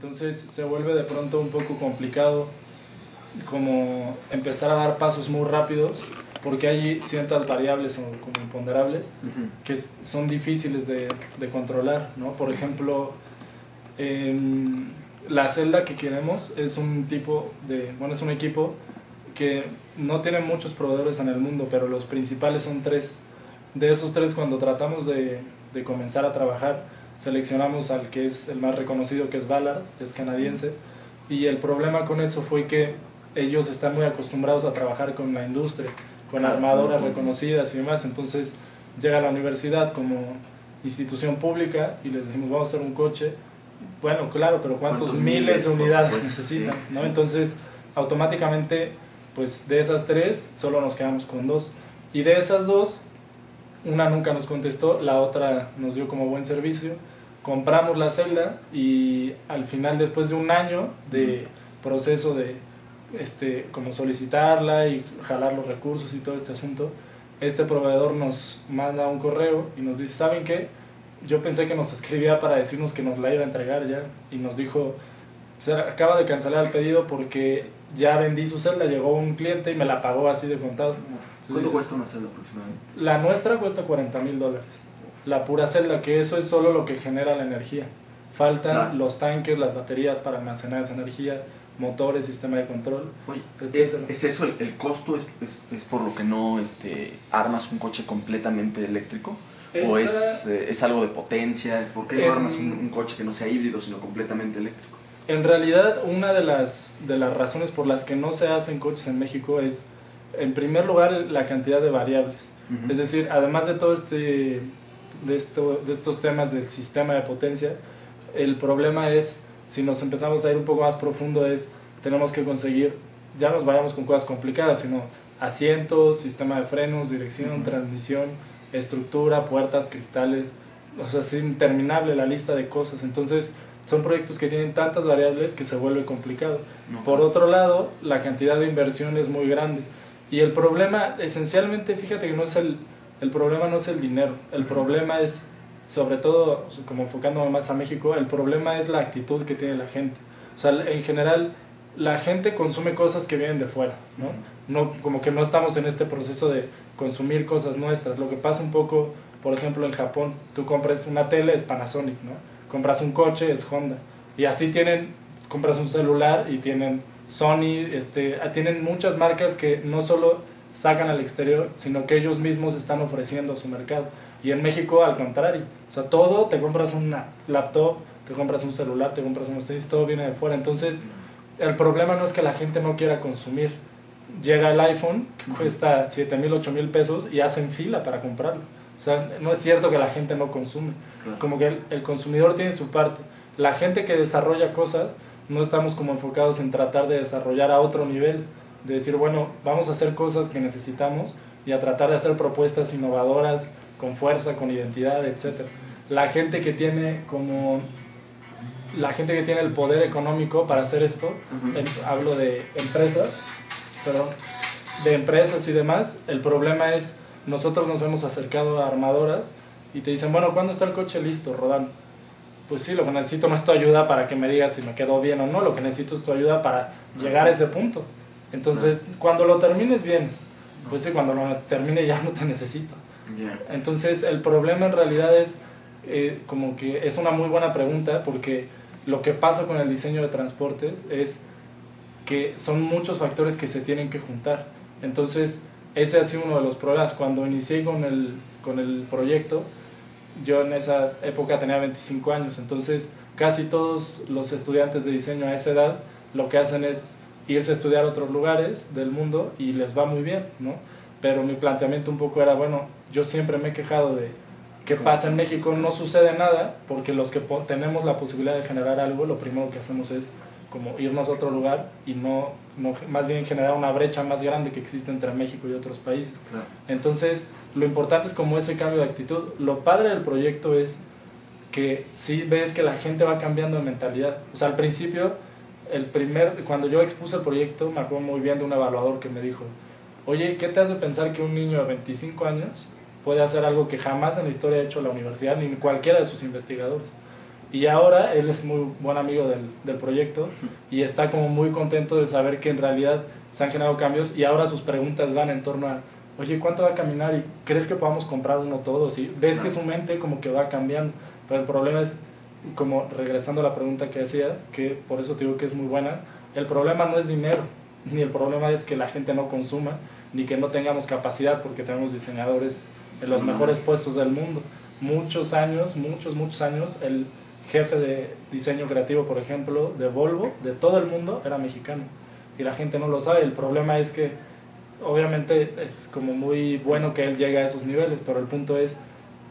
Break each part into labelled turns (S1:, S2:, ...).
S1: Entonces se vuelve de pronto un poco complicado como empezar a dar pasos muy rápidos, porque hay ciertas variables o como imponderables que son difíciles de controlar, ¿no? Por ejemplo, la celda que queremos es un tipo de, bueno, es un equipo que no tiene muchos proveedores en el mundo, pero los principales son tres. De esos tres, cuando tratamos de comenzar a trabajar, seleccionamos al que es el más reconocido, que es Ballard, es canadiense, y el problema con eso fue que ellos están muy acostumbrados a trabajar con la industria, con armadoras reconocidas y demás. Entonces llega a la universidad como institución pública y les decimos, vamos a hacer un coche. Bueno, claro, pero ¿cuántos miles de unidades necesitan?
S2: Sí,
S1: ¿no?
S2: sí.
S1: Entonces automáticamente, pues de esas tres solo nos quedamos con dos, y de esas dos una nunca nos contestó, la otra nos dio como buen servicio. Compramos la celda y al final, después de un año de proceso de como solicitarla y jalar los recursos y todo este asunto, este proveedor nos manda un correo y nos dice, ¿saben qué? Yo pensé que nos escribía para decirnos que nos la iba a entregar ya, y nos dijo, se acaba de cancelar el pedido porque ya vendí su celda, llegó un cliente y me la pagó así de contado.
S2: ¿Cuánto cuesta una celda aproximadamente?
S1: La nuestra cuesta $40,000, la pura celda, que eso es solo lo que genera la energía. Faltan los tanques, las baterías para almacenar esa energía, motores, sistema de control.
S2: Oye,
S1: etcétera.
S2: ¿es eso el costo? ¿Es por lo que no armas un coche completamente eléctrico? ¿O es algo de potencia? ¿Por qué no armas un coche que no sea híbrido, sino completamente eléctrico?
S1: En realidad, una de las razones por las que no se hacen coches en México es, en primer lugar, la cantidad de variables. Es decir, además de todo de estos temas del sistema de potencia, el problema es, si nos empezamos a ir un poco más profundo, tenemos que conseguir, ya nos vayamos con cosas complicadas, sino asientos, sistema de frenos, dirección, transmisión, estructura, puertas, cristales. O sea, es interminable la lista de cosas. Entonces son proyectos que tienen tantas variables que se vuelve complicado. Por otro lado, la cantidad de inversión es muy grande. Y el problema, esencialmente, fíjate que el problema no es el dinero. El problema es, sobre todo, como enfocándome más a México, el problema es la actitud que tiene la gente. O sea, en general, la gente consume cosas que vienen de fuera, ¿no? Como que no estamos en este proceso de consumir cosas nuestras. Lo que pasa un poco, por ejemplo, en Japón, tú compras una tele, es Panasonic, ¿no? Compras un coche, es Honda. Y así compras un celular y tienen Sony, tienen muchas marcas que no solo sacan al exterior, sino que ellos mismos están ofreciendo a su mercado. Y en México, al contrario. O sea, todo, te compras una laptop, te compras un celular, te compras unos tenis, todo viene de fuera. Entonces, el problema no es que la gente no quiera consumir. Llega el iPhone, que cuesta 7,000, 8,000 pesos, y hacen fila para comprarlo. O sea, no es cierto que la gente no consume. Como que el consumidor tiene su parte. La gente que desarrolla cosas, no estamos como enfocados en tratar de desarrollar a otro nivel, de decir, bueno, vamos a hacer cosas que necesitamos y a tratar de hacer propuestas innovadoras, con fuerza, con identidad, etc. La gente que tiene el poder económico para hacer esto, hablo de empresas, de empresas y demás, el problema es, nosotros nos hemos acercado a armadoras y te dicen, bueno, ¿cuándo está el coche listo, rodando? Pues sí, lo que necesito no es tu ayuda para que me digas si me quedó bien o no, lo que necesito es tu ayuda para llegar a ese punto. Entonces, cuando lo termines, vienes. Pues sí, cuando lo termine ya no te necesito. Entonces, el problema en realidad es, como que es una muy buena pregunta, porque lo que pasa con el diseño de transportes es que son muchos factores que se tienen que juntar. Entonces, ese ha sido uno de los problemas. Cuando inicié con el proyecto, yo en esa época tenía 25 años, entonces casi todos los estudiantes de diseño a esa edad lo que hacen es irse a estudiar a otros lugares del mundo y les va muy bien, ¿no? Pero mi planteamiento un poco era, bueno, yo siempre me he quejado de qué pasa en México, no sucede nada, porque los que tenemos la posibilidad de generar algo, lo primero que hacemos es como irnos a otro lugar y no más bien generar una brecha más grande que existe entre México y otros países. Claro. Entonces, lo importante es como ese cambio de actitud. Lo padre del proyecto es que sí ves que la gente va cambiando de mentalidad. O sea, al principio, cuando yo expuse el proyecto, me acuerdo muy bien de un evaluador que me dijo, oye, ¿qué te hace pensar que un niño de 25 años puede hacer algo que jamás en la historia ha hecho la universidad ni cualquiera de sus investigadores? Y ahora él es muy buen amigo del proyecto y está como muy contento de saber que en realidad se han generado cambios y ahora sus preguntas van en torno a, oye, ¿cuánto va a caminar? ¿Y crees que podamos comprar uno todos? Y ves que su mente como que va cambiando, pero el problema es, como regresando a la pregunta que hacías, que por eso te digo que es muy buena, el problema no es dinero, ni el problema es que la gente no consuma, ni que no tengamos capacidad, porque tenemos diseñadores en los mejores puestos del mundo. Muchos años, muchos años, el jefe de diseño creativo, por ejemplo, de Volvo, de todo el mundo, era mexicano. Y la gente no lo sabe. El problema es que, obviamente, es como muy bueno que él llegue a esos niveles, pero el punto es,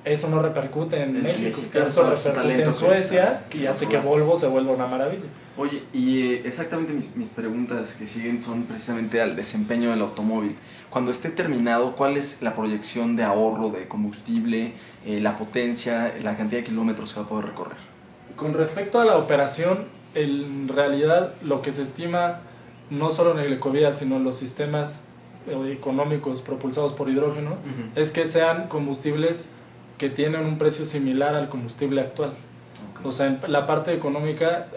S1: eso no repercute en México, eso repercute en Suecia y hace que Volvo se vuelva una maravilla.
S2: Oye, y exactamente mis preguntas que siguen son precisamente al desempeño del automóvil. Cuando esté terminado, ¿cuál es la proyección de ahorro de combustible, la potencia, la cantidad de kilómetros que va a poder recorrer?
S1: Con respecto a la operación, en realidad lo que se estima, no solo en el Ecovía, sino en los sistemas económicos propulsados por hidrógeno, es que sean combustibles que tienen un precio similar al combustible actual. O sea, en la parte económica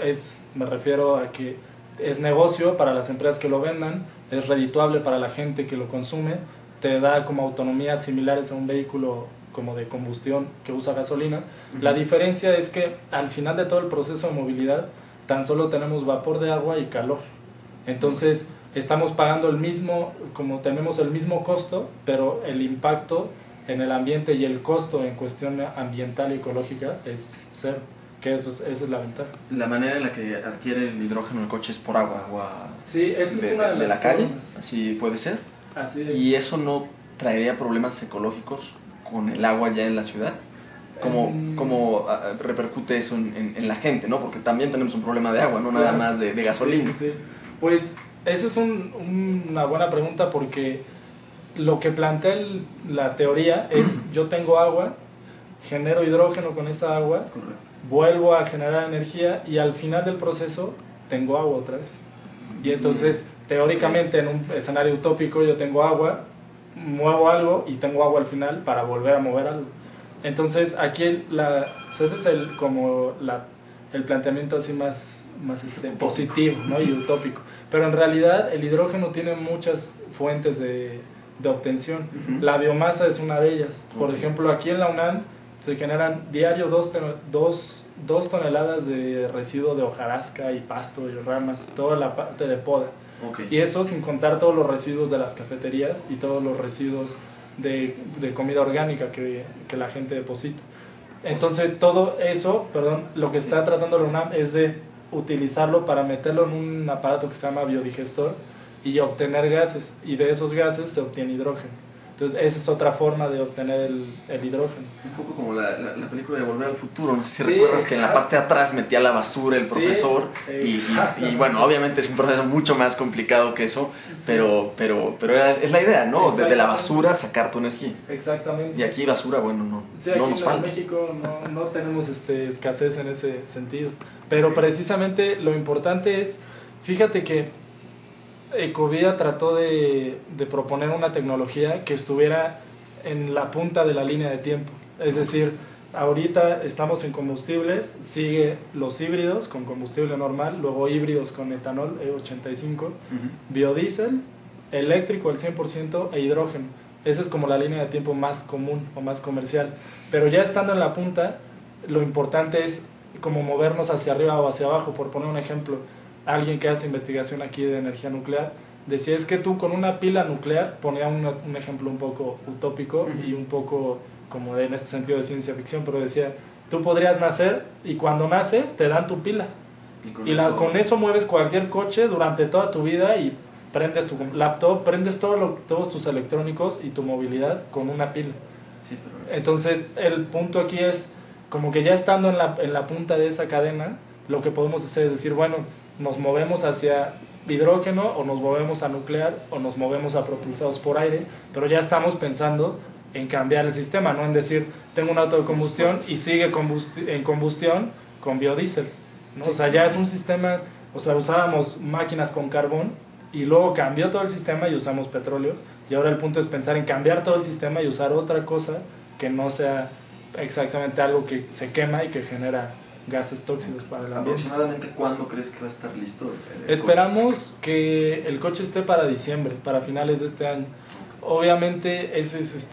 S1: me refiero a que es negocio para las empresas que lo vendan, es redituable para la gente que lo consume, te da como autonomías similares a un vehículo como de combustión que usa gasolina. La diferencia es que al final de todo el proceso de movilidad tan solo tenemos vapor de agua y calor. Entonces estamos pagando como tenemos el mismo costo, pero el impacto en el ambiente y el costo en cuestión ambiental y ecológica es cero, que esa es la ventaja.
S2: La manera en la que adquiere el hidrógeno el coche es por agua
S1: sí, esa es una
S2: de la calle, así puede ser.
S1: Así es.
S2: ¿Y eso no traería problemas ecológicos con el agua ya en la ciudad? ¿Cómo repercute eso en la gente, ¿no? Porque también tenemos un problema de agua, no nada más de gasolina.
S1: Sí. Pues esa es una buena pregunta, porque lo que plantea la teoría es, yo tengo agua, genero hidrógeno con esa agua, correcto, vuelvo a generar energía y al final del proceso tengo agua otra vez. Y entonces, teóricamente, en un escenario utópico, yo tengo agua, muevo algo y tengo agua al final para volver a mover algo. Entonces, aquí ese es el planteamiento así más positivo, ¿no? Y utópico. Pero en realidad el hidrógeno tiene muchas fuentes de obtención. La biomasa es una de ellas. Por ejemplo, aquí en la UNAM se generan diario 2 toneladas de residuo de hojarasca y pasto y ramas, toda la parte de poda. Y eso sin contar todos los residuos de las cafeterías y todos los residuos de comida orgánica que la gente deposita. Entonces todo eso, lo que está tratando la UNAM es de utilizarlo para meterlo en un aparato que se llama biodigestor y obtener gases, y de esos gases se obtiene hidrógeno. Entonces esa es otra forma de obtener el hidrógeno.
S2: Un poco como la película de Volver al Futuro, no sé si recuerdas, exacto, que en la parte de atrás metía la basura el profesor, y bueno, obviamente es un proceso mucho más complicado que eso, pero es la idea, ¿no? Desde la basura sacar tu energía.
S1: Exactamente.
S2: Y aquí basura, bueno, no nos falta.
S1: En México no tenemos escasez en ese sentido, pero precisamente lo importante es, fíjate que Ecovía trató de proponer una tecnología que estuviera en la punta de la línea de tiempo. Es decir, ahorita estamos en combustibles, sigue los híbridos con combustible normal, luego híbridos con etanol E85, biodiesel, eléctrico al 100% e hidrógeno. Esa es como la línea de tiempo más común o más comercial. Pero ya estando en la punta, lo importante es como movernos hacia arriba o hacia abajo. Por poner un ejemplo, alguien que hace investigación aquí de energía nuclear decía, es que tú con una pila nuclear, ponía un ejemplo un poco utópico y un poco como en este sentido de ciencia ficción, pero decía, tú podrías nacer y cuando naces te dan tu pila con eso mueves cualquier coche durante toda tu vida y prendes tu laptop, prendes todos tus electrónicos y tu movilidad con una pila. Sí, entonces el punto aquí es como que ya estando en la punta de esa cadena, lo que podemos hacer es decir, bueno, nos movemos hacia hidrógeno o nos movemos a nuclear o nos movemos a propulsados por aire, pero ya estamos pensando en cambiar el sistema, no en decir, tengo un auto de combustión y sigue en combustión con biodiesel, ¿no? O sea, ya es un sistema, o sea, usábamos máquinas con carbón y luego cambió todo el sistema y usamos petróleo, y ahora el punto es pensar en cambiar todo el sistema y usar otra cosa que no sea exactamente algo que se quema y que genera gases tóxicos para el ambiente.
S2: ¿Aproximadamente cuándo crees que va a estar listo el
S1: Esperamos que el coche esté para diciembre, para finales de este año. Obviamente esa es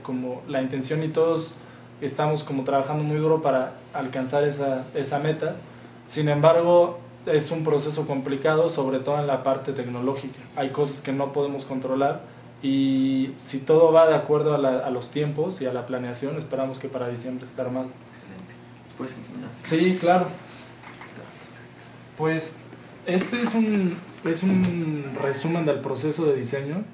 S1: como la intención y todos estamos como trabajando muy duro para alcanzar esa meta. Sin embargo, es un proceso complicado, sobre todo en la parte tecnológica. Hay cosas que no podemos controlar y si todo va de acuerdo a los tiempos y a la planeación, esperamos que para diciembre esté armado.
S2: Excelente. ¿Puedes enseñar?
S1: Sí, claro. Pues este es un resumen del proceso de diseño.